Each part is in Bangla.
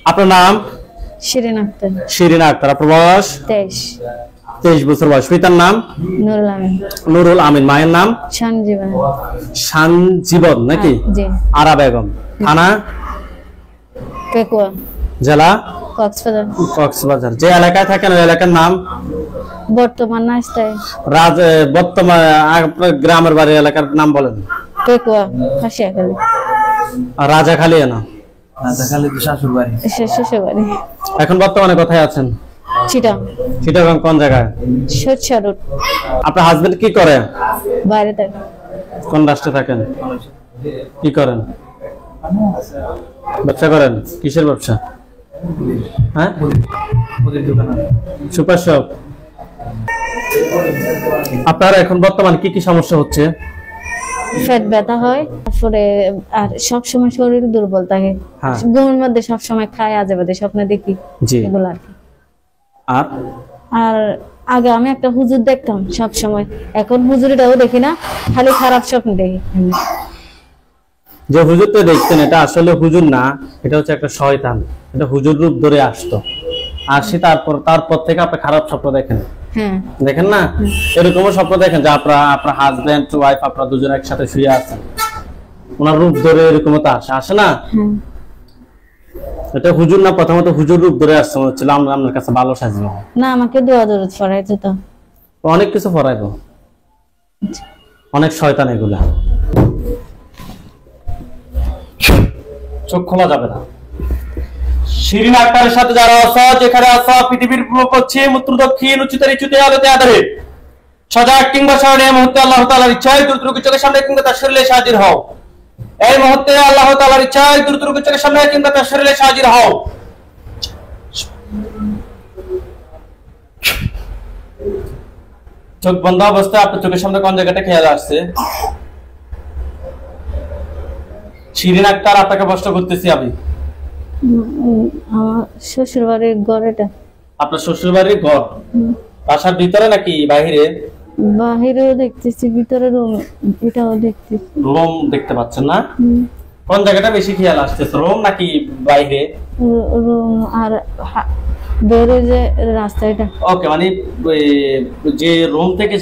আপনার নাম? শিরিন আক্তার। শিরিন আক্তার। আপনার বয়স? 23 বছর বয়স। পিতার নাম? নুরুল আমিন। নুরুল আমিন। মায়ের নাম? শানজীবন। শানজীবন নাকি? জি। আরা বেগম। থানা? পেকুয়া। জেলা? কক্সবাজার। কক্সবাজার। যে এলাকায় থাকেন ওই এলাকার নাম? বর্তমান নাস্তায়। বর্তমান আপনার গ্রামের বাড়ি এলাকার নাম বলেন। পেকুয়া হাসিয়াখালী। রাজাখালী না? রাজাখালী শ্বশুর বাড়ি। শ্বশুর বাড়ি। এখন বর্তমানে কোথায় আছেন? চিটাগাং। কোন জায়গায়? সরষা রোড। আপনার হাজবেন্ড কি করে? বাইরে থাকে। কোন রাষ্ট্রে থাকেন? কি করেন? ব্যবসা করেন? কিসের ব্যবসা? হ্যাঁ, সুপার শপ। আপনার এখন বর্তমানে কি কি সমস্যা হচ্ছে? পেট ব্যথা হয়, তারপরে আর সব সময় শরীর দুর্বল থাকে। ঘুমের মধ্যে সব সময় খায়, আজে বাজে স্বপ্ন দেখি, এগুলো আর কি। আর আগে আমি একটা হুজুর দেখতাম সব সময়, এখন হুজুরটাও দেখি না, খালি খারাপ স্বপ্ন দেখি। যে হুজুরটা দেখতেন এটা আসলে হুজুর না, এটা হচ্ছে একটা শয়তান। এটা হুজুর রূপ ধরে আসতো, আসি তারপর থেকে আপনি খারাপ স্বপ্ন দেখেন। দেখেন না, এরকমও স্বপ্ন দেখেন যে আপনার হাজবেন্ড ওয়াইফ আপনারা দুজন একসাথে শুয়ে আছেন, ওনার রূপ ধরে এরকমও তো আসে না? এটা হুজুর না, প্রথমত হুজুর রূপ ধরে আসছে, মনে হচ্ছিল আমরা আপনার কাছে ভালো সাজবো না, আমাকে দোয়া দরুদ পড়াইতো, তো অনেক কিছু পড়াইবো, অনেক শয়তান এগুলা। চোখ খোলা যাবে না। শিরিন আক্তারের সাথে যারা আছো, যেখানে আছো, পৃথিবীর পূর্ব পশ্চিম উত্তর দক্ষিণ উচ্চতে নিচুতে আলোতে আধারে সজাগ কিংবা স্মরণে এই মুহূর্তে আল্লাহ তাআলার ইচ্ছায় দ্রুতগতির চোখের সামনে কিংবা তার শরীরে হাজির হও। এই মুহূর্তে আল্লাহ তাআলার ইচ্ছায় দ্রুতগতির চোখের সামনে কিংবা তার শরীরে হাজির হও। চোখ বন্ধ অবস্থায় আপনার চোখের সামনে কোন জায়গাটা খেয়াল আসছে? শিরিন আক্তার, আপনাকে প্রশ্ন করতেছি আমি। আমার শ্বশুর বাড়ির ঘর এটা। আপনার শ্বশুর বাড়ির ঘর বাসার ভিতরে নাকি বাহিরে? বাহিরেও দেখতেছি, ভিতরে রুম, এটাও দেখতেছি। রুম দেখতে পাচ্ছেন না? কোন জায়গাটা বেশি খেয়াল আসতেছে, রুম নাকি বাইরে? রুম আর বের যে রাস্তাটা। ওকে, মানে যে রুম থেকে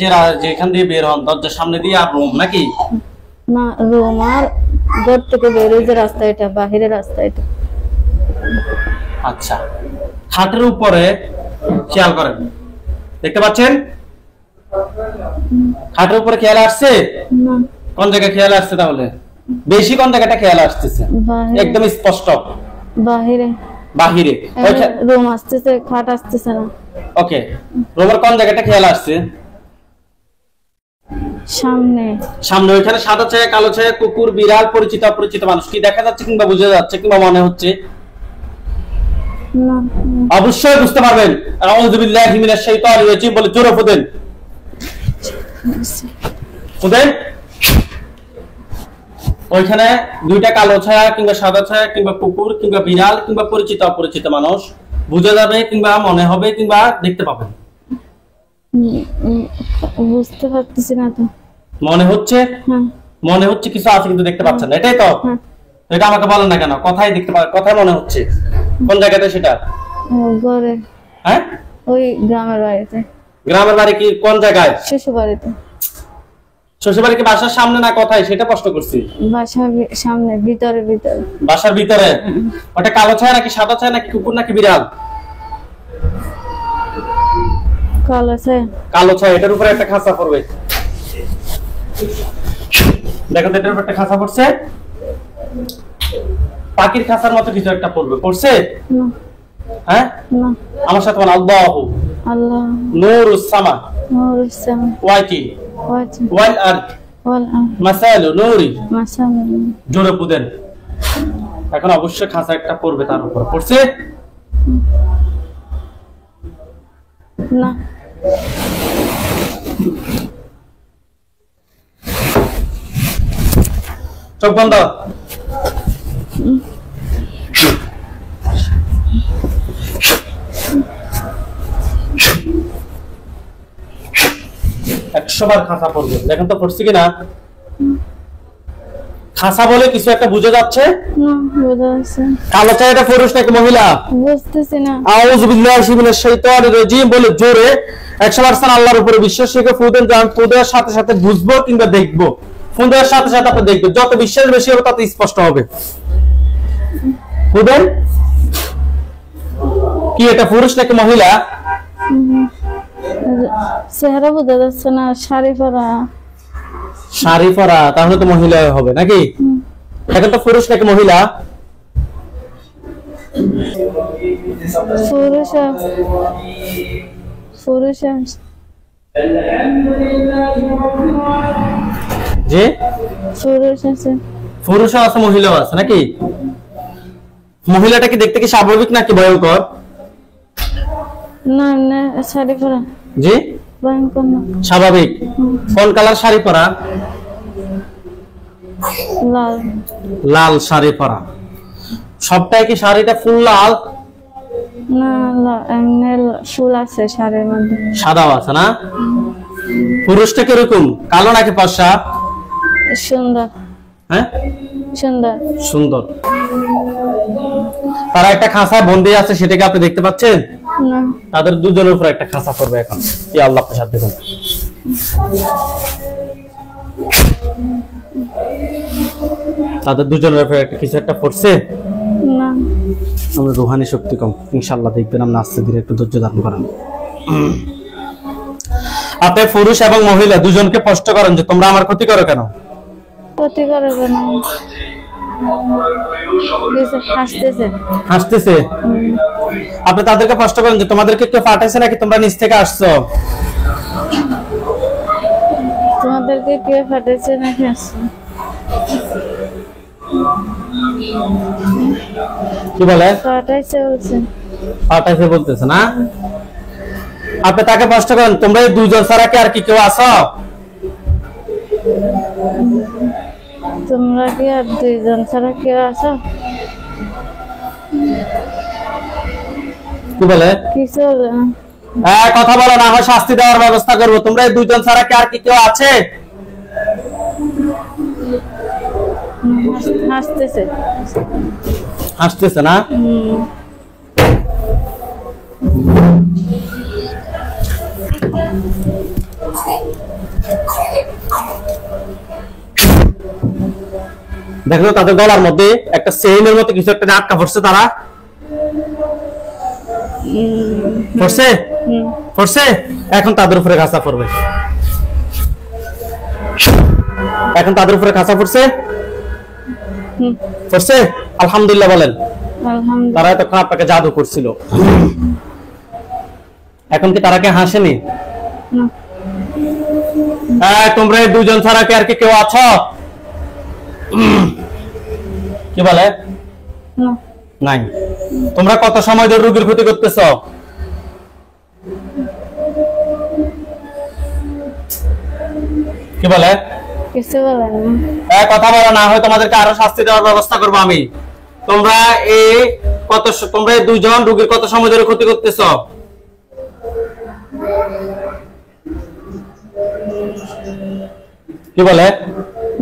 যেখান দিয়ে বের হন দরজার সামনে দিয়ে আর রুম নাকি? না, রুম আর ঘর থেকে বের যে রাস্তা, এটা বাহিরের রাস্তা এটা। আচ্ছা, খাটের উপরে খেয়াল করেন, দেখতে পাচ্ছেন? খাটের উপরে খেয়াল আসছে? না। কোন জায়গায় খেয়াল আসছে তাহলে? বেশি কোন জায়গাটা খেয়াল আসতেছে? একদম স্পষ্ট বাহিরে। বাহিরে রুম আসতেছে, খাট আসতেছে না। ওকে, রুমের কোন জায়গাটা খেয়াল আসছে? সামনে। সামনে ওইখানে সাদা ছায়া, কালো ছায়া, কুকুর, বিড়াল, পরিচিত অপরিচিত মানুষ কি দেখা যাচ্ছে কিংবা বোঝা যাচ্ছে কিংবা মনে হচ্ছে? না। অবশ্যই বুঝতে পারবেন। আউযু বিল্লাহি মিনাশ শাইতানির রাজিম বলে জোরে ফুদেন। ফুদেন। ওইখানে দুইটা কালো ছায়া কিংবা সাদা ছায়া কিংবা কুকুর কিংবা বিড়াল কিংবা পরিচিত অপরিচিত মানুষ বোঝা যাবে কিংবা মনে হবে কিংবা দেখতে পাবেন। বুঝতে পারতেছি না তো। মনে হচ্ছে? মনে হচ্ছে কিছু আছে কিন্তু দেখতে পাচ্ছেন না, এটাই তো? এটা আমাকে বলেন না কেন, কথাই দেখতে পাচ্ছেন, কথাই মনে হচ্ছে। কোন জায়গাতে সেটা? ঘরে। হ্যাঁ, ওই গ্রামের বাড়িতে। গ্রামের বাড়ি কি কোন জায়গায়? শ্বশুর বাড়িতে। শ্বশুর বাড়ি কি বাসার সামনে না কোথায় সেটা প্রশ্ন করছি? বাসার সামনে, ভিতরে। ভিতরে। বাসার ভিতরে। ওটা কালো ছায়া নাকি সাদা ছায়া নাকি কুকুর নাকি বিড়াল? কালো ছায়া। কালো ছায়া। এটার উপরে একটা খাঁচা পড়বে, দেখো এটার উপরে একটা খাঁচা পড়ছে, পাখির খাঁচার মতো কিছু একটা পড়বে, পড়ছে? হ্যাঁ, আমার সাথে বল আল্লাহু আল্লাহ নূরুস সামা নূরুস সামা ওয়াইতি ওয়াল আরদ মাসালু নূরি মাসালু। জোরে বুদেন। এখন অবশ্যই খাঁচা একটা পড়বে, তার উপর পড়ছে না? চোখ বন্ধ। একশো বার খাঁচা পড়বে, দেখেন তো পড়ছে কিনা। খাসা বলে কিছু একটা বুঝে যাচ্ছে না বোঝা যাচ্ছে না। কালো চাইটা পুরুষ নাকি মহিলা? বুঝতেছি না। আউযু বিল্লাহি মিনাশ শাইতানির রাজিম বলে জোরে 100% আল্লাহর উপরে বিশ্বাস রেখে ফু দেন। আমি ফু দেওয়ার সাথে সাথে বুঝবো কিংবা দেখবো, ফু দেওয়ার সাথে সাথে আপনি দেখবেন। যত বিশ্বাস বেশি হবে তত স্পষ্ট হবে। ফু দেন। কি এটা পুরুষ নাকি মহিলা? চেহারা বোঝা যাচ্ছে না। শাড়ি পরা। শাড়ি পরা, তাহলে তো মহিলা হবে নাকি? এখন তো পুরুষ নাকি মহিলা? পুরুষ। পুরুষ। যে পুরুষ আছে। পুরুষও আছে মহিলাও আছে নাকি? মহিলাটা কি দেখতে কি স্বাভাবিক নাকি ভয়ঙ্কর? না না শাড়ি পরা। জি ভয়ঙ্কর না। স্বাভাবিক। কোন কালার শাড়ি পরা? লাল। লাল শাড়ি পরা। সবটাই কি শাড়িটা ফুল লাল? না এমনি ফুল আছে শাড়ির মধ্যে। সাদাও আছে না? পুরুষটা কিরকম, কালো নাকি ফর্সা? সুন্দর। হ্যাঁ সুন্দর। সুন্দর। তারা একটা খাঁচা বন্দি আছে, সেটাকে আপনি দেখতে পাচ্ছেন? না। তাদের দুজনের উপর একটা খাঁচা করবে এখন। কি আল্লাহ প্রসাদ দেখুন। তাদের দুজনের উপর একটা কিছু একটা পড়ছে না। আমরা রুহানি শক্তি কম, ইনশাআল্লাহ দেখবেন। আমরা আস্তে ধীরে একটু ধৈর্য ধারণ করেন। আপনি পুরুষ এবং মহিলা দুজনকে প্রশ্ন করেন যে তোমরা আমার ক্ষতি করো কেন? ক্ষতি করে কেন? হাসতেছে। হাসতেছে। আপনি তাদেরকে প্রশ্ন করেন যে তোমাদেরকে কেউ পাঠাইছে নাকি তোমরা নিচ থেকে আসছো? তোমাদেরকে কে পাঠাইছে নাকি আসছো? কি বলে? পাঠাইছে বলছে। পাঠাইছে বলতেছে না? আপনি তাকে প্রশ্ন করেন তোমরা এই দুজন ছাড়া কি আর কি কেউ আছো? তোমরা কি আর দুইজন ছাড়া কেউ আছো? কি বলে? কিছু বলে না। কথা বলো, না হয় শাস্তি দেওয়ার ব্যবস্থা করবো। তোমরা এই দুজন ছাড়া কি আর কি কেউ আছে? হাসতেছে। হাসতেছে না? দেখো তাদের গলার মধ্যে একটা চেইনের মতো কিছু একটা আটকা পড়ছে। তারা পড়ছে পড়ছে এখন তাদের উপরে ঘাসা পড়বে। এখন তাদের উপরে ঘাসা পড়ছে পড়ছে। আলহামদুলিল্লাহ বলেন। তারা এতক্ষণ আপনাকে জাদু করছিল, এখন কি তারা কে হাসেনি? তোমরা এই দুজন ছাড়া কি আর কি কেউ আছো? কি বলে? নাই। তোমরা কত সময় ধরে রোগীর ক্ষতি করতেছ? কি বলে? কিছু বলে না। কথা বলো, না হয় তোমাদেরকে আরো শাস্তি দেওয়ার ব্যবস্থা করবো আমি। তোমরা এই দুইজন রোগীর কত সময় ধরে ক্ষতি করতেছ? কি বলে?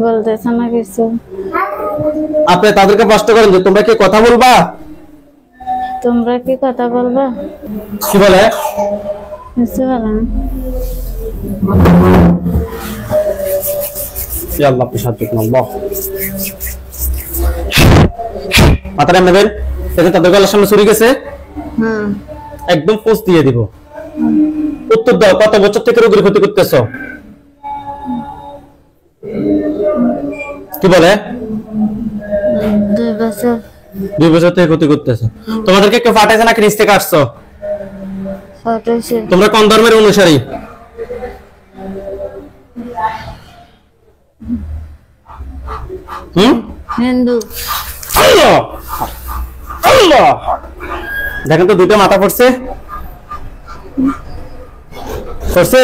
বলতেছে না কিছু। আপনি তাদেরকে প্রশ্ন করেন যে তোমরা কি কথা বলবা? তোমরা কি কথা বলবা? কি বলে? কিছু বলে না। আল্লাহ প্রসাদ দেখুন। আল্লাহ মাথায় নেবেন। তাদের গলার সামনে চুরি গেছে, একদম পোস্ট দিয়ে দিব। উত্তর দাও, কত বছর থেকে রোগীর ক্ষতি করতেছ? কি বলে? 2 বছর। 2 বছর থেকে ক্ষতি করতেছে। তোমাদেরকে কেউ পাঠাইছে নাকি নিচ থেকে আসছো? পাঠাইছে। তোমরা কোন ধর্মের অনুসারী? হিন্দু। আল্লাহ আল্লাহ। দেখেন তো দুটো মাথা পড়ছে পড়ছে।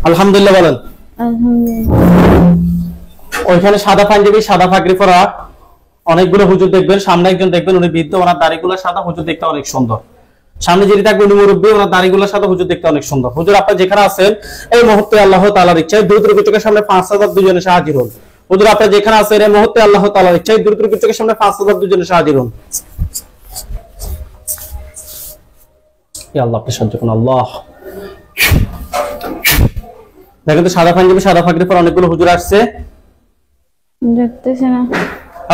আলহামদুলিল্লাহ বলেন। ওইখানে সাদা পাঞ্জাবি সাদা পাগড়ি পরা অনেকগুলো হুজুর দেখবেন। সামনে একজন দেখবেন উনি বৃদ্ধ, ওনার দাড়িগুলো সাদা, হুজুর দেখতে অনেক সুন্দর। সামনে যিনি থাকবে উনি মুরব্বী, ওনার দাড়িগুলো সাদা, হুজুর দেখতে অনেক সুন্দর। হুজুর আপনার যেখানে আছেন এই মুহূর্তে আল্লাহ তাআলার ইচ্ছায় দ্রুত রোগীর সামনে 5000 দুজনে এসে হাজির হন। হুজুর আপনি যেখানে আছেন এই মুহূর্তে আল্লাহ তাআলার ইচ্ছায় দ্রুত চোখের সামনে 5 হাজার দুজনে হাজির হন। ইয়া আল্লাহ আপনি সাহায্য করুন আল্লাহ। দেখেন তো সাদা পাঞ্জাবি পর অনেকগুলো হুজুর আসছে, দেখতেছ না?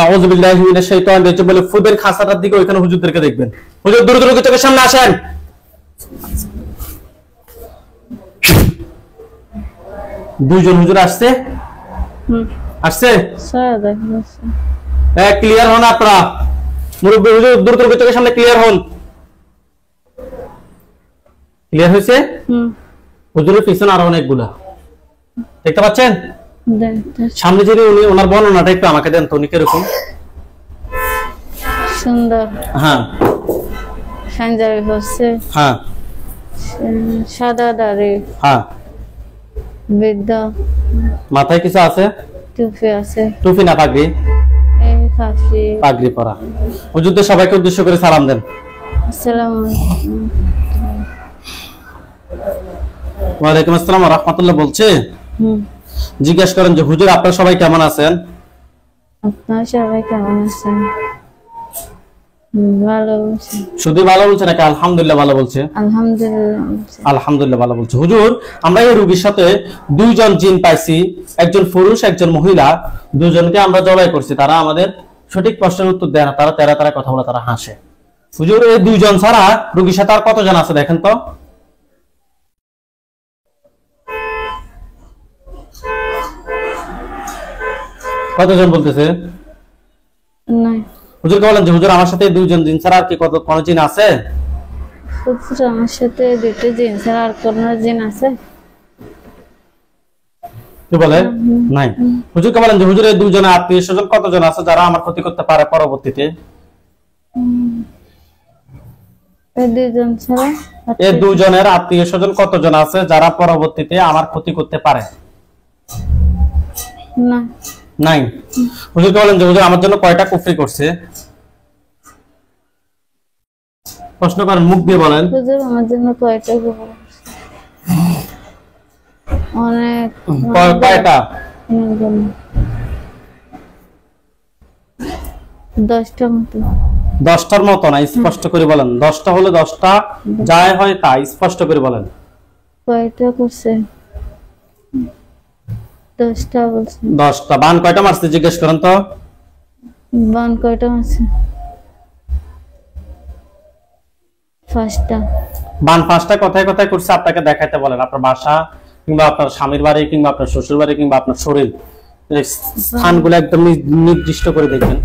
আউযু বিল্লাহি মিনাশ শাইতানির রাজিম বলে ফুদের খাসাটার দিকে ওইখানে হুজুরদেরকে দেখবেন। হুজুর দ্রুত চোখের সামনে আসেন। দুইজন হুজুর আসছে, আসছে সাদা ক্লিয়ার হন আপনারা। মুরব্বী হুজুর দ্রুত চোখের সামনে ক্লিয়ার হন। ক্লিয়ার হয়েছে? হুজুরের পিছনে আরো অনেকগুলা দেখতে পাচ্ছেন? সামনে যিনি উনি ওনার বর্ণনাটা একটু আমাকে দেন তো, উনি কিরকম সুন্দর? হ্যাঁ পাঞ্জাবি পরছে, হ্যাঁ সাদা দাড়ি, হ্যাঁ বৃদ্ধ, মাথায় কিছু আছে? টুপি আছে। টুপি না পাগড়ি? এই পাগড়ি। পাগড়ি পরা। হুজুরদের সবাইকে উদ্দেশ্য করে সালাম দেন। আসসালামু আলাইকুম। ওয়ালাইকুম আসসালাম ওয়া রাহমাতুল্লাহ বলছে। জিজ্ঞাসা করেন যে হুজুর আপনারা সবাই কেমন আছেন? আপনারা সবাই কেমন আছেন? ভালো বলছে। শুধু ভালো বলছে নাকি আলহামদুলিল্লাহ ভালো বলছে? আলহামদুলিল্লাহ। আলহামদুলিল্লাহ ভালো বলছে। হুজুর আমরা এই রোগীর সাথে দুইজন জিন পাইছি, একজন পুরুষ একজন মহিলা, দুজনকে আমরা জবাই করছি। তারা আমাদের সঠিক প্রশ্নের উত্তর দেয় না, তারা তেরা কথা বলে, তারা হাসে। হুজুর এই দুইজন ছাড়া রোগীর সাথে আর কতজন আছে দেখেন তো? কতজন বলতেছে? নাই। হুজুরকে বলেন যে হুজুর আমার সাথে দুইজন জিন ছাড়া আর কি কোন জিন আছে? হুজুর আমার সাথে দুটো জিন ছাড়া আর কোন জিন আছে? কি বলে? নাই। হুজুরকে বলেন যে হুজুর এই দুইজন আত্মীয় স্বজন কতজন আছে যারা আমার ক্ষতি করতে পারে পরবর্তীতে? এই দুইজন ছাড়া এই দুইজনের আত্মীয় স্বজন কতজন আছে যারা পরবর্তীতে আমার ক্ষতি করতে পারে? না। নাই। হুজুরকে বলেন যে হুজুর আমার জন্য কয়টা কুফরি করছে? প্রশ্ন করেন, মুখ দিয়ে বলেন। হুজুর আমার জন্য কয়টা কুফরি করছে? অনেক। কয়টা? 10টা মতো। 10টার মতো না, স্পষ্ট করে বলেন। 10টা হলে 10টা, যাই হয় তাই, স্পষ্ট করে বলেন। কয়টা করছে? 10টা বলছে। 10টা। বান কয়টা মারছে জিজ্ঞেস করেন তো? বান কয়টা মারছে? 5টা। বান 5টা কোথায় কোথায় করছে আপনাকে দেখাইতে বলেন। আপনার বাসা কিংবা আপনার স্বামীর বাড়ি কিংবা আপনার শ্বশুর বাড়ি কিংবা আপনার শরীর, স্থানগুলো একদম নির্দিষ্ট করে দেখবেন।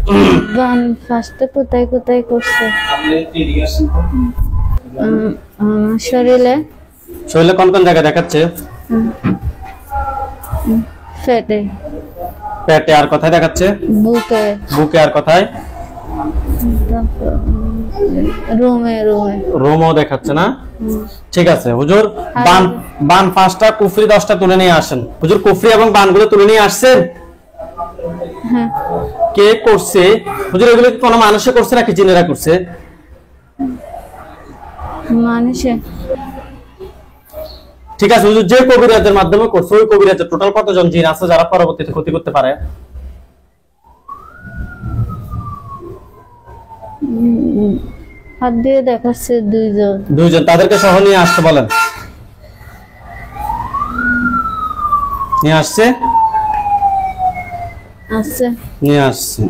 বান 5টা কোথায় কোথায় করছে? আমার শরীরে কোন কোন জায়গায় দেখাচ্ছে? পেটে। পেটে। আর কোথায় দেখাচ্ছে? বুকে। বুকে। আর কোথায়? রোমও দেখাচ্ছে না? ঠিক আছে হুজুর, বান 5টা, কুফরি 10টা তুলে নিয়ে আসেন। হুজুর কুফরি এবং বানগুলো তুলে নিয়ে আসছেন? কে করছে? হুজুর এগুলো কি কোনো মানুষে করছে নাকি জিনেরা করছে? মানুষে। ঠিক আছে হুজুর, যে কবিরাজের মাধ্যমে করছে ওই কবিরাজের টোটাল কতজন জিন আছে যারা পরবর্তীতে ক্ষতি করতে পারে? হাত দিয়ে দেখাচ্ছে দুইজন। দুইজন। তাদেরকে সহ নিয়ে আসতে বলেন। নিয়ে আসছে? আছে। নিয়ে আসছে।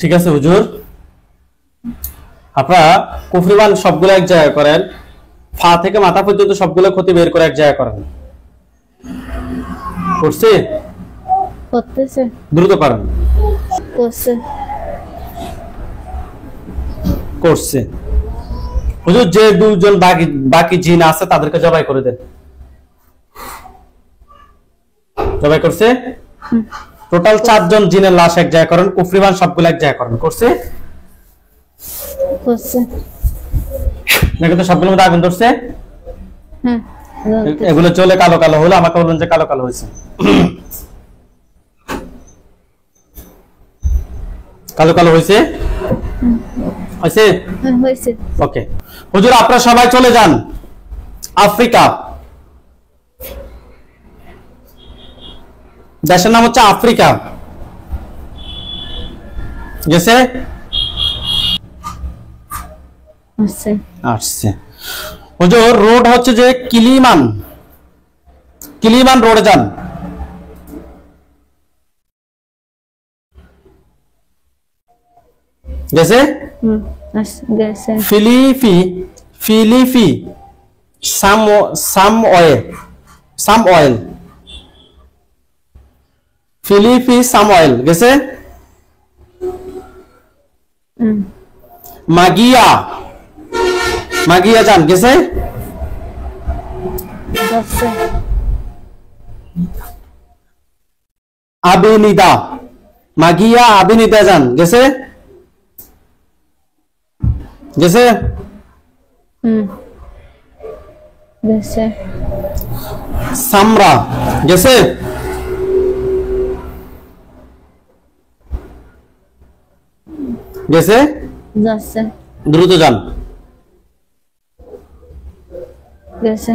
ঠিক আছে হুজুর, আপনারা কুফরিবান সবগুলো এক জায়গায় করেন, পা থেকে মাথা পর্যন্ত সবগুলো ক্ষতি বের করে এক জায়গায় করেন। করছে? করতেছে। দ্রুত করেন। করছে। করছে। হুজুর যে দুজন বাকি জিন আছে তাদেরকে জবাই করে দেন। জবাই করছে? টোটাল 4 জন জিনের লাশ এক জায়গায় করেন, কুফরিবান সবগুলো এক জায়গায় করেন। করছে? করছে। দেখো তো সবগুলোর মধ্যে আগুন ধরছে? হ্যাঁ। এগুলো চলে কালো কালো হলো, আমাকে বলুন যে কালো কালো হয়েছে। কালো কালো হয়েছে? হয়েছে? হয়েছে। ওকে হুজুর আপনারা সবাই চলে যান। আফ্রিকা, দেশের নাম হচ্ছে আফ্রিকা। গেছে? আসছে। হুজুর রোড হচ্ছে যে কিলিমান, কিলিমান রোডে যান। গেছে? ফিলিপি, ফিলিপি সাম অয়েল, ফিলিপি সাম অয়েল। গেছে? মাগিয়া, মাগিয়া যান। গেছে? আবিনিদা, মাগিয়া আবিনিদা যান। গেছে? গেছে? গেছে। সামরা। গেছে? গেছে? যাচ্ছে। দ্রুত যান। গেছে।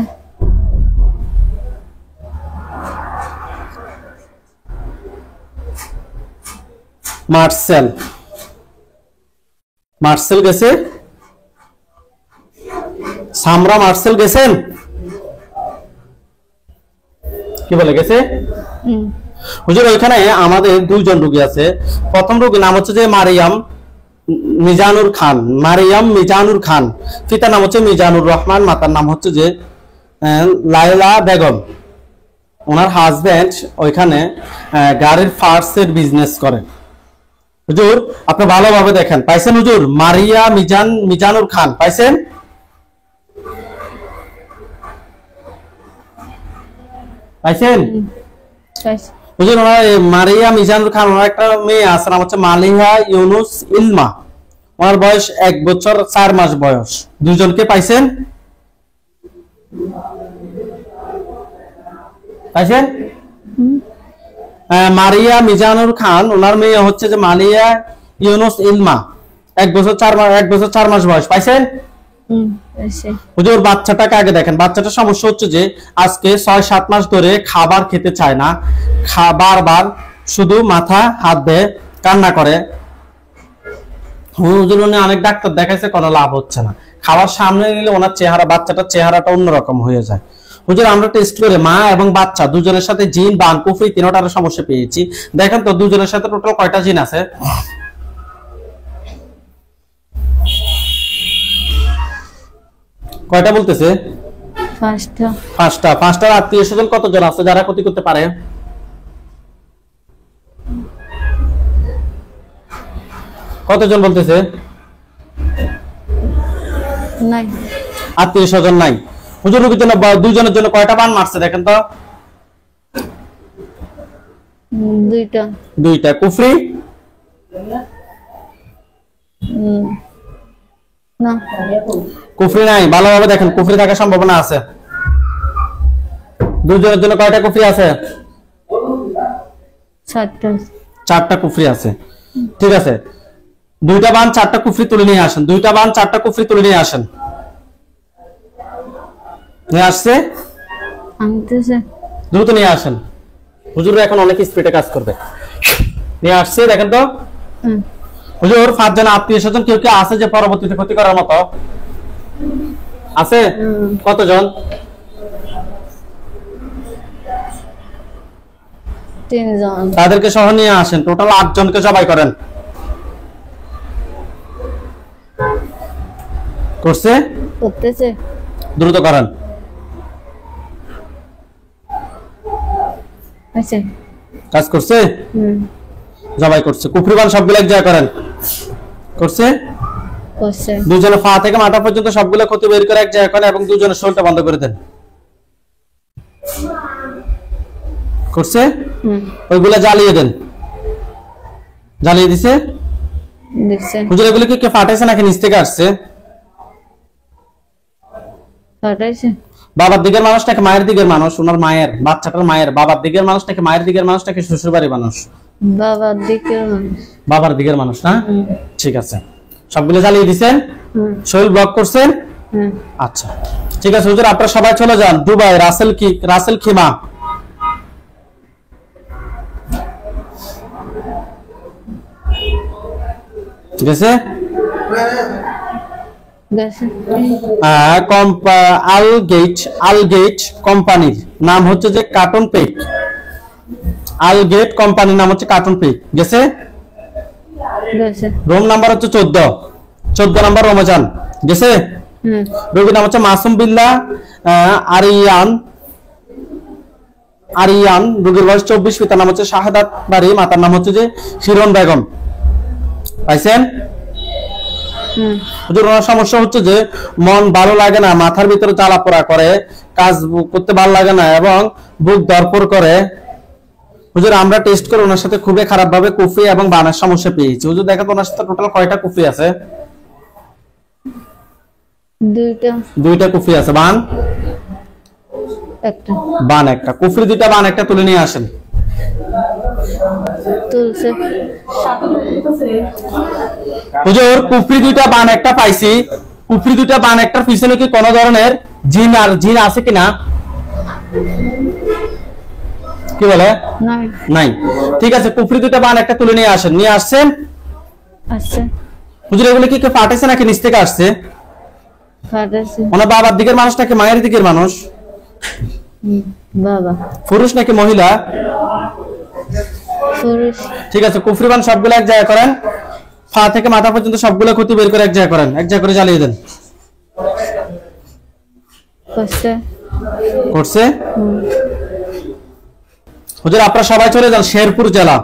মার্সেল, মার্সেল গেছে? সামরা মার্সেল গেছেন? কি বলে গেছে? হুজুর ওইখানে আমাদের দুইজন রোগী আছে। প্রথম রোগীর নাম হচ্ছে যে মারিয়াম মিজানুর খান, মারিয়াম মিজানুর খান। পিতার নাম হচ্ছে মিজানুর রহমান, মাতার নাম হচ্ছে যে লাইলা বেগম। ওনার হাজবেন্ড ওইখানে গাড়ির পার্টসের বিজনেস করে। হুজুর আপনি ভালোভাবে দেখেন, পাইছেন হুজুর? মারিয়া মিজানুর খান পাইছেন? পাইছেন? হুজুর ওনার মারিয়া মিজানুর খান, ওনার একটা মেয়ে আছে, নাম হচ্ছে মালিহা ইউনুস ইলমা। ওনার বয়স 1 বছর 4 মাস বয়স। দুজনকে পাইছেন? পাইছেন? মারিয়া মিজানুর খান, ওনার মেয়ে হচ্ছে যে মালিয়া ইউনুস ইলমা, 1 বছর 4 মাস বয়স। পাইছেন? হুজুর বাচ্চাটাকে আগে দেখেন। বাচ্চাটার সমস্যা হচ্ছে যে আজকে 6-7 মাস ধরে খাবার খেতে চায় না, বারবার শুধু মাথা হাত দেয়, কান্না করে। হুজুর উনি অনেক ডাক্তার দেখাইছে, কোনো লাভ হচ্ছে না। খাবার সামনে নিলে ওনার চেহারা, বাচ্চাটার চেহারাটা অন্যরকম হয়ে যায়। হুজুর আমরা টেস্ট করে মা এবং বাচ্চা দুজনের সাথে জিন, বান, কুফরি তিনটার সমস্যা পেয়েছি। দেখেন তো দুজনের সাথে টোটাল কয়টা জিন আছে? কয়টা বলতেছে? 5টা। 5টা। 5টার আত্মীয় স্বজন কতজন আছে যারা ক্ষতি করতে পারে? কতজন বলতেছে? নাই, আত্মীয় স্বজন নাই। হুজুর রোগীর জন্য দুজনের জন্য কয়টা বান মারছে দেখেন তো? 2টা। 2টা। কুফরি? না, কুফরি নাই। ভালোভাবে দেখেন, কুফরি থাকার সম্ভাবনা আছে। দুজনের জন্য কয়টা কুফরি আছে? 4টা। 4টা কুফরি আছে। ঠিক আছে, 2টা বান 4টা কুফরি তুলে নিয়ে আসেন। 2টা বান 4টা কুফরি তুলে নিয়ে আসেন। নিয়ে আসছে? আনতেছে। দ্রুত নিয়ে আসেন। হুজুর এখন অনেক স্পিডে কাজ করবে। নিয়ে আসছে দেখেন তো। হুজুর 5 জন আত্মীয় স্বজন কেউ কেউ আছে যে পরবর্তীতে ক্ষতি করার মতো আছে? কতজন? 3 জন। তাদেরকে সহ নিয়ে আসেন। টোটাল 8 জনকে জবাই করেন। করছে? করতেছে। দ্রুত করেন। আচ্ছা, কাজ করছে? জবাই করছে। কুফরিবান সবগুলো এক জায়গায় করেন। করছে? করছে। দুজনে পা থেকে মাথা পর্যন্ত সবগুলো ক্ষতি বের করে এক জায়গায় করেন এবং দুজনের শরীরটা বন্ধ করে দেন। করছে? ওইগুলা জ্বালিয়ে দেন। জ্বালিয়ে দিছে? দিছে। হুজুর এগুলো কি কে ফাটাইছে নাকি নিচ থেকে আসছে? ফাটাইছে। বাবার দিকের মানুষ নাকি মায়ের দিকের মানুষ? ওনার মায়ের, বাচ্চাটার মায়ের বাবার দিকের মানুষ নাকি মায়ের দিকের মানুষ নাকি শ্বশুর বাড়ির মানুষ? বাবার দিকের মানুষ। বাবার দিকের মানুষ না? ঠিক আছে, সবগুলো জ্বালিয়ে দিছেন? শরীর ব্লক করছেন? আচ্ছা, ঠিক আছে হুজুর, আপনারা সবাই চলে যান দুবাই রাসেল খিমা। ঠিক আছে, আলগেট কোম্পানির নাম হচ্ছে যে কার্টন পেক। আলগেট কোম্পানির নাম হচ্ছে কার্টন পেক। গেছে? রুম নাম্বার হচ্ছে 14 নাম্বার রুমে যান। গেছে? রোগীর নাম হচ্ছে মাসুম বিল্লাহ আরিয়ান। রোগীর বয়স 24, পিতার নাম হচ্ছে শাহাদাত বাড়ি, মাতার নাম হচ্ছে যে শিরন বেগম। পাইছেন? হুজুর ওনার সমস্যা হচ্ছে যে মন ভালো লাগে না, মাথার ভিতরে জ্বালাপোড়া করে, কাজ করতে ভালো লাগে না এবং বুক দরপর করে। হুজুর আমরা টেস্ট করে ওনার সাথে খুবই খারাপ ভাবে কুফরি এবং বানের সমস্যা পেয়েছি। হুজুর দেখেন ওনার সাথে টোটাল কয়টা কুফরি আছে? দুইটা কুফরি আছে। বান একটা, বান একটা। কুফরি দুইটা, বান একটা তুলে নিয়ে আসেন। হুজুর কুফরি দুইটা, বান একটা পাইছি। কুফরি দুইটা, বান একটার পিছনে কি কোন ধরনের জিন আছে কিনা? কি বলে? নাই। ঠিক আছে, কুফরি দুইটা, বান একটা তুলে নিয়ে আসেন। নিয়ে আসছেন? হুজুর এগুলো কি কেউ পাঠাইছে নাকি নিচ থেকে আসছে? ওনার বাবার দিকের মানুষ নাকি মায়ের দিকের মানুষ? বাবা। পুরুষ নাকি মহিলা? পুরুষ। ঠিক আছে, কুফরি বান সবগুলো এক জায়গায় করেন, পা থেকে মাথা পর্যন্ত সবগুলো ক্ষতি বের করে এক জায়গায় করেন, এক জায়গায় করে জ্বালিয়ে দেন। করছে? হুজুর আপনারা সবাই চলে যান শেরপুর জেলা,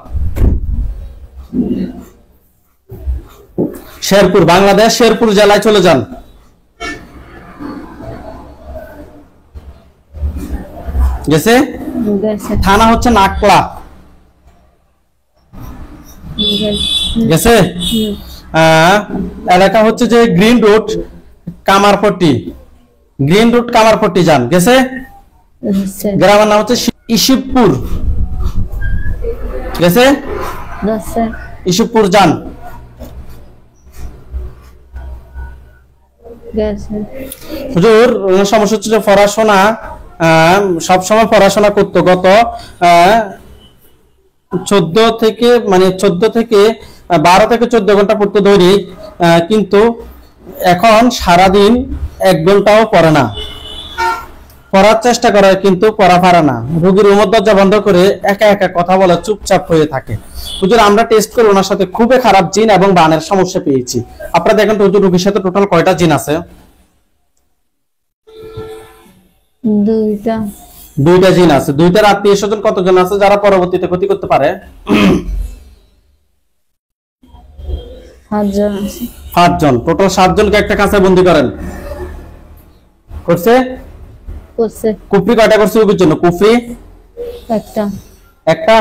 শেরপুর, বাংলাদেশ শেরপুর জেলায় চলে যান। গেছে? থানা হচ্ছে নাকলা। গেছে? এলাকা হচ্ছে যে green road Kamarpatti, green road Kamarpatti যান। গেছে? গ্রামের নাম হচ্ছে ইসুবপুর। গেছে? ইসুবপুর যান। হুজুর সমস্যা হচ্ছে যে পড়াশোনা সবসময় পড়াশোনা করতো, গত 12 থেকে 14 ঘন্টা পড়তো দৈনিক, কিন্তু এখন সারাদিন 1 ঘন্টাও পড়ে না। পড়ার চেষ্টা করে কিন্তু পড়া পারে না। রোগীর রুমের দরজা বন্ধ করে একা একা কথা বলে চুপচাপ হয়ে থাকে। হুজুর আমরা টেস্ট করে ওনার সাথে খুবই খারাপ জিন এবং বানের সমস্যা পেয়েছি। আপনারা দেখেন তো হুজুর রোগীর সাথে টোটাল কয়টা জিন আছে? দুইটা জিন আছে। দুইটার আত্মীয় স্বজন কতজন আছে যারা পরবর্তীতে ক্ষতি করতে পারে? 5 জন। টোটাল 7 জনকে একটা কাঁচায় বন্দী করেন। করছে? কুফরি কয়টা করছে রোগীর জন্য? কুফরি একটা।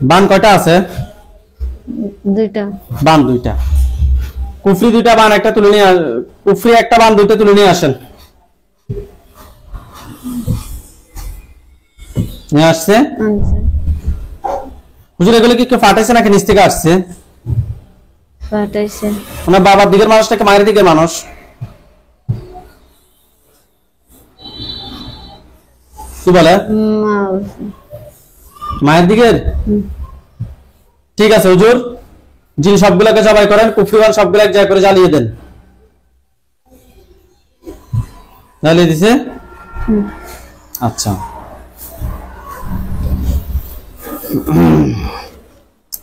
বান কয়টা আছে? দুইটা। বান দুইটা। কুফরি দুইটা, বান একটা তুলে নিয়ে, কুফরি একটা, বান দুইটা তুলে নিয়ে আসেন। নিয়ে আসছে? হুজুর এগুলো কি কেউ পাঠাইছে নাকি নিচ থেকে আসছে? পাঠাইছে। ওনার বাবার দিকের মানুষ নাকি মায়ের দিকের মানুষ? কি বলে? মায়ের দিকের। ঠিক আছে হুজুর, জিন সবগুলোকে জবাই করেন, কুফরিবান সবগুলো এক জায়গায় করে জ্বালিয়ে দেন। জ্বালিয়ে দিছে? আচ্ছা,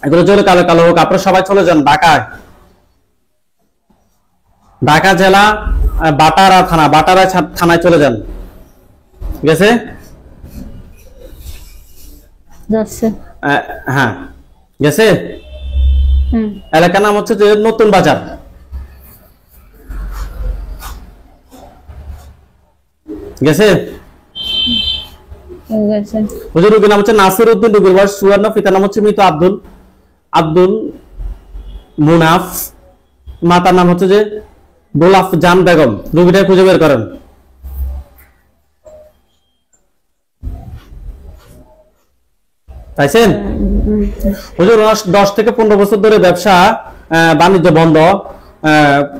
এগুলো চলে কালো কালো হোক। আপনারা সবাই চলে যান ঢাকায়, ঢাকা জেলা বাটারা থানা, বাটারা থানায় চলে যান। গেছে? হ্যাঁ গেছে। এলাকার নাম হচ্ছে যে নতুন বাজার। গেছে? হুজুর রোগীর নাম হচ্ছে নাসির উদ্দিন, রোগীর বয়স 54, পিতার নাম হচ্ছে মৃত আব্দুল মুনাফ, মাতার নাম হচ্ছে যে গোলাপ জান বেগম। রোগীটা খুঁজে বের করেন। পাইছেন? হুজুর 10 থেকে 15 বছর ধরে ব্যবসা বাণিজ্য বন্ধ,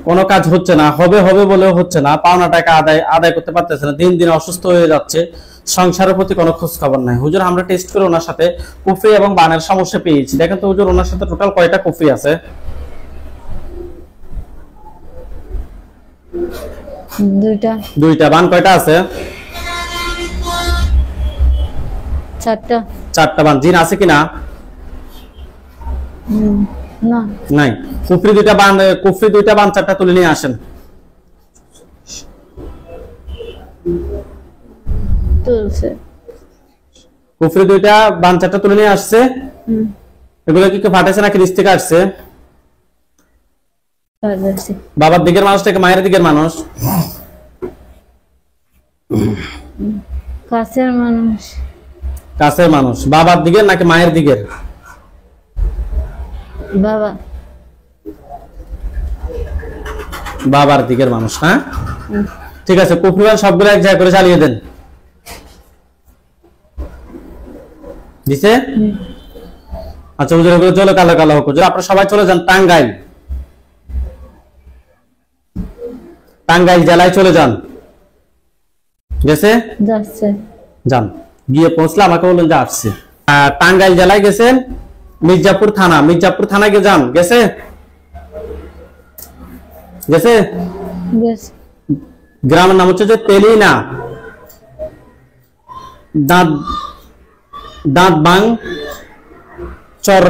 কোনো কাজ হচ্ছে না, হবে হবে বলেও হচ্ছে না, পাওনা টাকা আদায় করতে পারতেছে না, দিন দিন অসুস্থ হয়ে যাচ্ছে, সংসারের প্রতি কোনো খোঁজ খবর নাই। হুজুর আমরা টেস্ট করে ওনার সাথে কুফরি এবং বানের সমস্যা পেয়েছি। দেখেন তো হুজুর ওনার সাথে টোটাল কয়টা কুফরি আছে? দুইটা। বান কয়টা আছে? চারটা বান। জিন আছে কিনা? না, নাই। কুফরি দুইটা বান চারটা তুলে নিয়ে আসেন। কুফরি দুইটা বান চারটা তুলে নিয়ে আসছে। এগুলো কি ফাটেছে নাকি নিচ থেকে আসছে? বাবার দিকের মানুষ থেকে মায়ের দিকের মানুষ? কাছের মানুষ। বাবার দিকের নাকি মায়ের দিকের? বাবার দিকের মানুষ। হ্যাঁ ঠিক আছে, কুফরিবান সবগুলো এক জায়গায় করে চালিয়ে দেন। দিছে? আচ্ছা হুজুর এগুলো চলে কালো কালো হোক। হুজুর আপনারা সবাই চলে যান টাঙ্গাইল জেলায় চলে যান। গেছে? যান। গিয়ে পৌঁছলে আমাকে বললেন যে আসছে। টাঙ্গাইল জেলায় গেছেন, মির্জাপুর থানায় গিয়ে যান। গেছে? গ্রামের নাম হচ্ছে যে তেলিনা, দাঁত বাং চার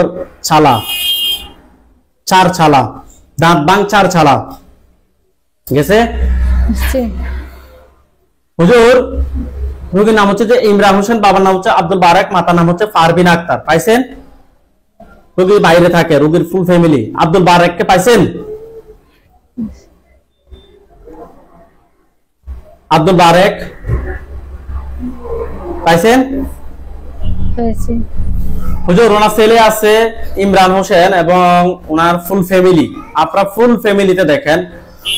ছালা। গেছে? হুজুর রোগীর নাম হচ্ছে যে ইমরান হোসেন, বাবার নাম হচ্ছে আব্দুল বারেক, মাতার নাম হচ্ছে পারভিন আক্তার। পাইছেন? রোগী বাইরে থাকে, রোগীর ফুল ফ্যামিলি। আব্দুল বারেককে পাইছেন? আব্দুল বারেক পাইছেন? হুজুর ওনার ছেলে আছে ইমরান হোসেন এবং ওনার ফুল ফ্যামিলি। আপনারা ফুল ফ্যামিলিতে দেখেন,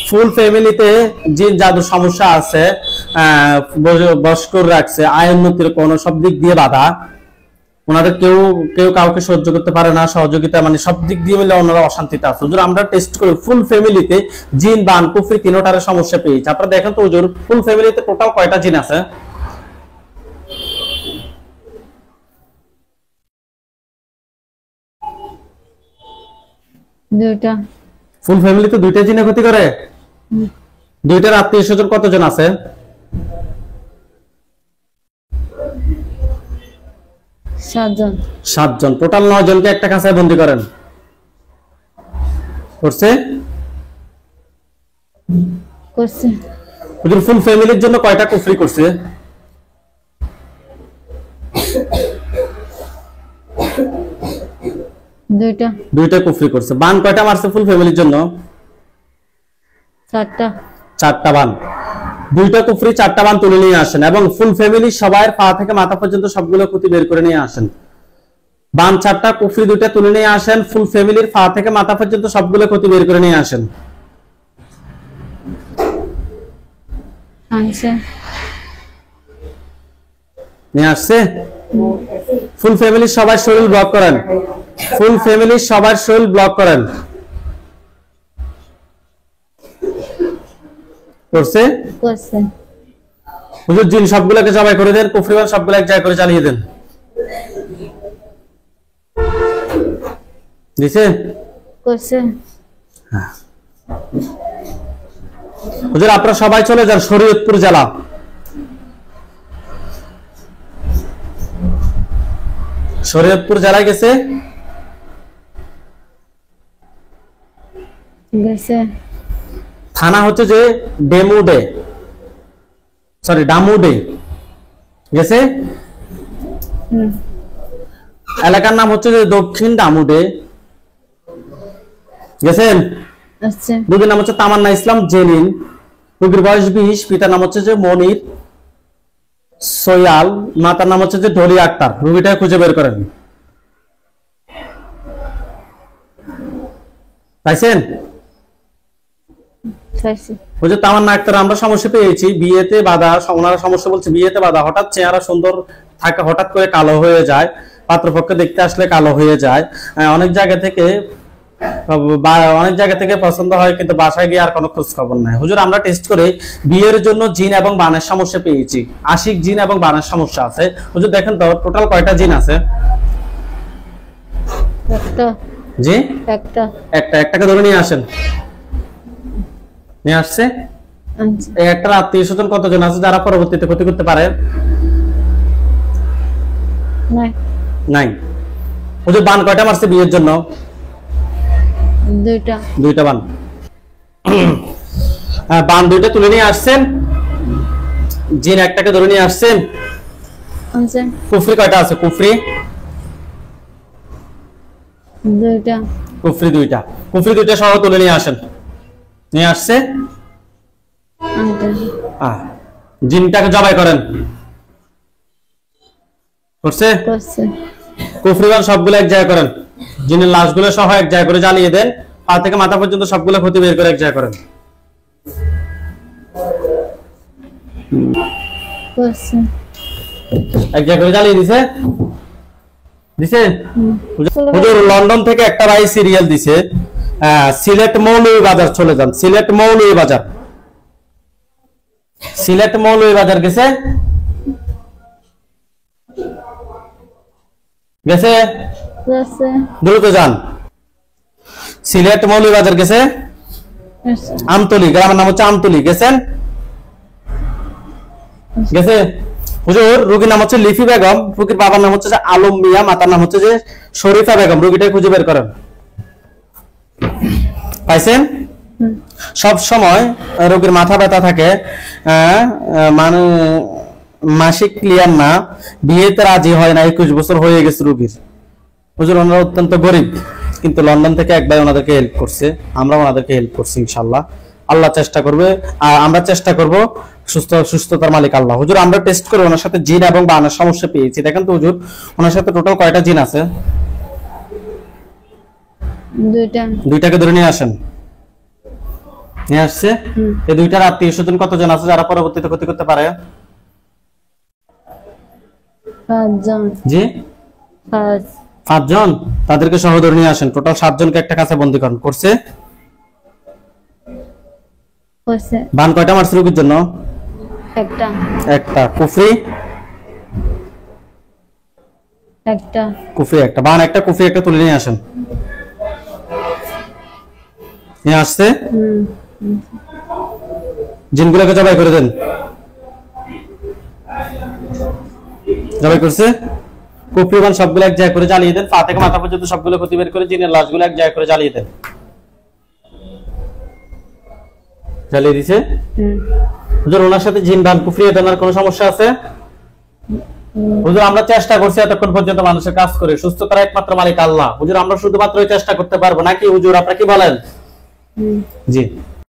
ফুল ফ্যামিলিতে জিন জাদুর সমস্যা আছে, বশ করে রাখছে, আয় উন্নতির কোন সব দিক দিয়ে বাধা। ওনাদের কেউ কাউকে সহ্য করতে পারে না, সহযোগিতা মানে সব দিক দিয়ে মিলে ওনারা অশান্তিতে আছে। হুজুর আমরা টেস্ট করি ফুল ফ্যামিলিতে জিন বান কুফরি তিনটার সমস্যা পেয়েছি। আপনারা দেখেন তো হুজুর ফুল ফ্যামিলিতে টোটাল কয়টা জিন আছে? দুইটা। ফুল ফ্যামিলিতে দুইটা জিনে ক্ষতি করে? দুইটার আত্মীয় স্বজন কতজন আছে? সাতজন। টোটাল 9 জনকে একটা কাঁচায় বন্দি করেন। করছে? হুজুর ফুল ফ্যামিলির জন্য কয়টা কুফরি করছে? দুইটা কুফরি করছে। বান কয়টা মারছে ফুল ফ্যামিলির জন্য? চারটা বান। দুইটা কুফরি 4টা বান তুলে নিয়ে আসেন এবং ফুল ফ্যামিলি সবার পা থেকে মাথা পর্যন্ত সবগুলো ক্ষতি বের করে নিয়ে আসেন। বান 4টা, কুফরি 2টা তুলে নিয়ে আসেন, ফুল ফ্যামিলির পা থেকে মাথা পর্যন্ত সবগুলো ক্ষতি বের করে নিয়ে আসেন। নিয়ে আসছে? ফুল ফ্যামিলি সবার শরীর ব্লক করেন। ফুল ফ্যামিলি সবার শরীর ব্লক করেন। করছে? হুজুর জিন সবগুলোকে জবাই করে দেন, কুফরিবান সবগুলো এক জায়গায় করে চালিয়ে দেন। দিছে? হুজুর আপনারা সবাই চলে যান শরীয়তপুর জেলা। শরীয়তপুর জেলায় গেছে? থানা হচ্ছে যে ডামুডে। গেছে? এলাকার নাম হচ্ছে যে দক্ষিণ ডামুডে। গেছেন? রোগীর নাম হচ্ছে তামান্না ইসলাম জেনিন, রোগীর বয়স 20, পিতার নাম হচ্ছে যে মনির সয়াল, মাতার নাম হচ্ছে যে ঢলি আক্তার। রোগীটা খুঁজে বের করেন। পাইছেন? বুঝে তামান্না আক্তার আমরা সমস্যা পেয়েছি, বিয়েতে বাধা। ওনারা সমস্যা বলছে বিয়েতে বাধা, হঠাৎ চেহারা সুন্দর থাকে, হঠাৎ করে কালো হয়ে যায়, পাত্রপক্ষ দেখতে আসলে কালো হয়ে যায়, অনেক জায়গা থেকে অনেক জায়গা থেকে পছন্দ হয় কিন্তু বাসায় গিয়ে আর কোনো খোঁজ খবর নাই। হুজুর আমরা টেস্ট করে বিয়ের জন্য জিন এবং বানের সমস্যা পেয়েছি, আশিক জিন এবং বানের সমস্যা আছে। হুজুর দেখেন তো টোটাল কয়টা জিন আছে? একটা। জি একটা। একটাকে ধরে নিয়ে আসেন। নিয়ে আসছে। এই একটার আত্মীয় স্বজন কতজন আছে যারা পরবর্তীতে ক্ষতি করতে পারে? নাই। হুজুর বান কয়টা মারছে বিয়ের জন্য? দুইটা বান। বান দুইটা তুলে নিয়ে আসছেন, জিন একটাকে ধরে নিয়ে আসছেন। কুফরি কয়টা আছে? কুফরি দুইটা সহ তুলে নিয়ে আসেন। নিয়ে আসছে। জিনটাকে জবাই করেন। করছে? কুফরিবান সবগুলো এক জায়গায় করেন। জিনের লাশগুলো সহ এক জায়গায় করে জ্বালিয়ে দেন। পা থেকে মাথা পর্যন্ত সবগুলো ক্ষতি বের করে এক জায়গায় করেন। এক জায়গায় করে জ্বালিয়ে দিছে। হুজুর লন্ডন থেকে একটা ভাই সিরিয়াল দিছে, সিলেট মৌলভীবাজার চলে যান। সিলেট মৌলভীবাজার গেছে দ্রুত যান। সিলেট মৌলভীবাজার গেছে, আমতলি গ্রামের নাম হচ্ছে আমতলি, গেছেন? গেছে। হুজুর রোগীর নাম হচ্ছে লিফি বেগম, রোগীর বাবার নাম হচ্ছে আলম মিয়া, মাতার নাম হচ্ছে যে শরীফা বেগম। রোগীটাকে খুঁজে বের করেন। পাইছেন? সব সময় রোগীর মাথা ব্যথা থাকে, মানে মাসিক ক্লিয়ার না, বিয়েতে রাজি হয় না, 21 বছর হয়ে গেছে রোগীর। হুজুর ওনারা অত্যন্ত গরিব, কিন্তু লন্ডন থেকে এক ভাই ওনাদেরকে হেল্প করছে, আমরা ওনাদেরকে হেল্প করছি। ইনশাআল্লাহ আল্লাহ চেষ্টা করবে, আর আমরা চেষ্টা করব। সুস্থতার মালিক আল্লাহ। হুজুর আমরা টেস্ট করে ওনার সাথে জিন এবং বানের সমস্যা পেয়েছি। দেখেন তো হুজুর ওনার সাথে টোটাল কয়টা জিন আছে? দুইটাকে ধরে নিয়ে আসেন। নিয়ে আসছে। এই দুইটার আত্মীয় স্বজন কতজন আছে যারা পরবর্তীতে ক্ষতি করতে পারে? 5 জন। জি 5 জন। তাদেরকে সহ ধরে নিয়ে আসেন। টোটাল 7 জনকে একটা কাছে বন্দী করেন। করছে? বান কয়টা মারছে রোগীর জন্য? একটা। কুফরি একটা। বান একটা, কুফরি একটা তুলে নিয়ে আসেন। নিয়ে আসছে। জিনগুলোকে জবাই করে দেন। জবাই করছে। কুফরি বান সবগুলো এক জায়গায় করে জ্বালিয়ে দেন। পা থেকে মাথা পর্যন্ত সবগুলো ক্ষতি বের করে জিনের লাশগুলো এক জায়গায় করে জ্বালিয়ে দেন। জ্বালিয়ে দিছে। হুজুর ওনার সাথে জিন বান কুফরি এটার কোনো সমস্যা আছে? হুজুর আমরা চেষ্টা করছি এতক্ষণ পর্যন্ত মানুষের কাজ করে, সুস্থ করার একমাত্র মালিক আল্লাহ। হুজুর আমরা শুধুমাত্র চেষ্টা করতে পারবো নাকি? হুজুর আপনারা কি বলেন? জি।